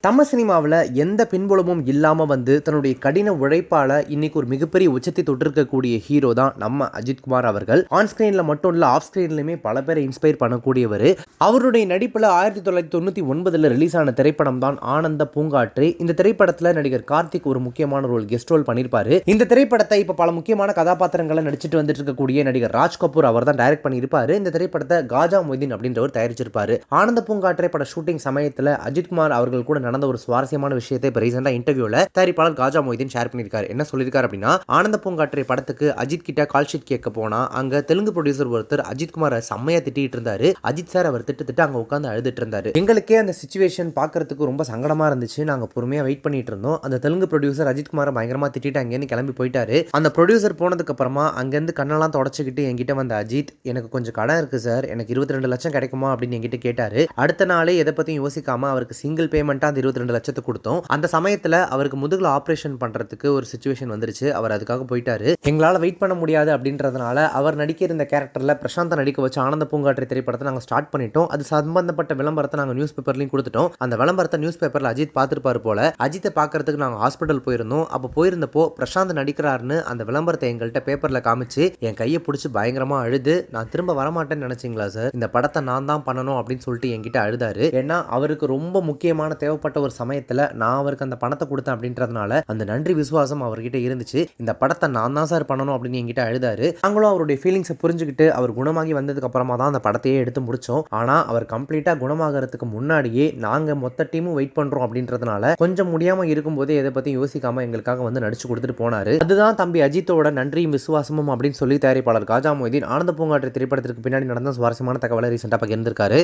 தமிழ் சினிமாவில் எந்த பின்புலமும் இல்லாமல் தன்னுடைய கடின உழைப்பால் இன்னைக்கு ஒரு மிகப்பெரிய உச்சத்தை தொட்டிருக்கக்கூடிய ஹீரோ தான் நம்ம அஜித்குமார் அவர்கள். ஆன் ஸ்கிரீனில் மட்டும் இல்லை, ஆஃப் ஸ்கிரீன்லையுமே பல பேரை இன்ஸ்பயர் பண்ணக்கூடியவர். அவருடைய நடிப்பில் 1999 ரிலீஸ் ஆன திரைப்படம் தான் ஆனந்த பூங்காற்று. இந்த திரைப்படத்தில் நடிகர் கார்த்திக் ஒரு முக்கியமான கெஸ்ட் ரோல் பண்ணியிருப்பாரு. இந்த திரைப்படத்தை இப்போ பல முக்கியமான கதாபாத்திரங்களை நடிச்சிட்டு வந்துட்டு இருக்கக்கூடிய நடிகர் ராஜ் கபூர் அவர் தான் டைரக்ட் பண்ணியிருப்பாரு. இந்த திரைப்படத்தை காஜா மொய்தீன் அப்படின்றவர் தயாரிச்சிருப்பாரு. ஆனந்த பூங்காற்றை பட ஷூட்டிங் சமயத்தில் அஜித்குமார் அவர்கள் கூட நடந்த ஒரு சுவாரஸ்யமான விஷயத்தை இப்ப ரீசெண்டா இன்டர்வியூல தயாரிப்பாளர் காஜா மொய்தீன் ஷேர் பண்ணிருக்காரு. என்ன சொல்லிருக்காரு அப்படின்னா, ஆனந்த பூங்காற்றை படத்துக்கு அஜித் கிட்ட கால் ஷீட் கேட்க போனா அங்க தெலுங்கு ப்ரொடியூசர் ஒருத்தர் அஜித்குமாரை செம்மையா திட்டிட்டு இருந்தாரு. அஜித் சார் அவர் திட்டு அங்க உட்கார்ந்து அழுதுட்டு இருந்தாரு. எங்களுக்கே அந்த சிச்சுவேஷன் பாக்குறதுக்கு ரொம்ப சங்கடமா இருந்துச்சு. நாங்க பொறுமையா வெயிட் பண்ணிட்டு இருந்தோம். அந்த தெலுங்கு ப்ரொடியூசர் அஜித்குமாரை பயங்கரமா திட்டிட்டு அங்கேருந்து கிளம்பி போயிட்டாரு. அந்த ப்ரொடியூசர் போனதுக்கு அப்புறமா அங்கிருந்து கண்ணெல்லாம் தொடச்சுக்கிட்டு என்கிட்ட வந்த அஜித், எனக்கு கொஞ்சம் கடன் இருக்கு சார், எனக்கு 22 லட்சம் கிடைக்குமா அப்படின்னு என்கிட்ட கேட்டாரு. அடுத்த நாளே எதை பத்தியும் யோசிக்காம அவருக்கு சிங்கிள் பேமெண்டா அந்த 22 லட்சத்தை கொடுத்தோம். அந்த சமயத்துல அவருக்கு முதுகுல ஆபரேஷன் பண்றதுக்கு ஒரு சிச்சுவேஷன் வந்துருச்சு. அவர் அதுக்காக போயிட்டாரு. எங்களால வெயிட் பண்ண முடியாது அப்படின்றதுனால அவர் நடிக்க இருந்த கேரக்டர்ல பிரசாந்த் நடிக்க வச்சு ஆனந்த பூங்காற்று திரைப்படத்தை நாங்க ஸ்டார்ட் பண்ணிட்டோம். அது சம்பந்தப்பட்ட விளம்பரத்தை நாங்க நியூஸ் பேப்பர்லயும் கொடுத்துட்டோம். அந்த விளம்பரத்தை நியூஸ் பேப்பர்ல அஜித் பார்த்திருப்பாரு போல. அஜித்தை பார்க்கறதுக்கு நாங்க ஹாஸ்பிட்டல் போயிருந்தோம். அப்ப போயிருந்தப்போ பிரசாந்த் நடிக்கிறாருன்னு அந்த விளம்பரத்தை எங்கள்கிட்ட பேப்பர்ல காமிச்சு என் கையை பிடிச்சி பயங்கரமா அழுது, நான் திரும்ப வரமாட்டேன்னு நினைச்சீங்களா சார், இந்த படத்தை நான் தான் பண்ணணும் அப்படின்னு சொல்லிட்டு என்கிட்ட அழுதாரு. ஏன்னா அவருக்கு ரொம்ப முக்கியமான தேவைப்பட்ட ஒரு சமயத்துல நான் அவருக்கு அந்த பணத்தை கொடுத்தேன் அப்படின்றதுனால அந்த நன்றி விசுவாசம் அவர்கிட்ட இருந்துச்சு. இந்த படத்தை நான் தான் சார் பண்ணணும் அப்படின்னு என்கிட்ட அழுதாரு. நாங்களும் அவருடைய ஃபீலிங்ஸை புரிஞ்சுக்கிட்டு அவர் குணமாகி வந்ததுக்கு அப்புறமா தான் அந்த படத்தையே எடுத்து முடிச்சோம். ஆனா அவர் கம்ப்ளீட்டா குணமாகறதுக்கு முன்னாடியே நாங்க மொத்த டீமும் வெயிட் பண்றோம் அப்படின்றதுனால கொஞ்சம் முடியாம இருக்கும்போதே எதை பத்தி யோசிக்காம எங்களுக்காக நடிச்சு கொடுத்துட்டு போனாரு. அதுதான் தம்பி அஜித்தோட நன்றியும் விசுவாசமும் அப்படின்னு சொல்லி தயாரிப்பாளர் காஜா மொய்தீன் ஆனந்த பூங்காற்று திரைப்படத்திற்கு பின்னாடி நடந்த சுவாரஸ்யமான தகவலை ரீசெண்டா பகிர்ந்திருக்காரு.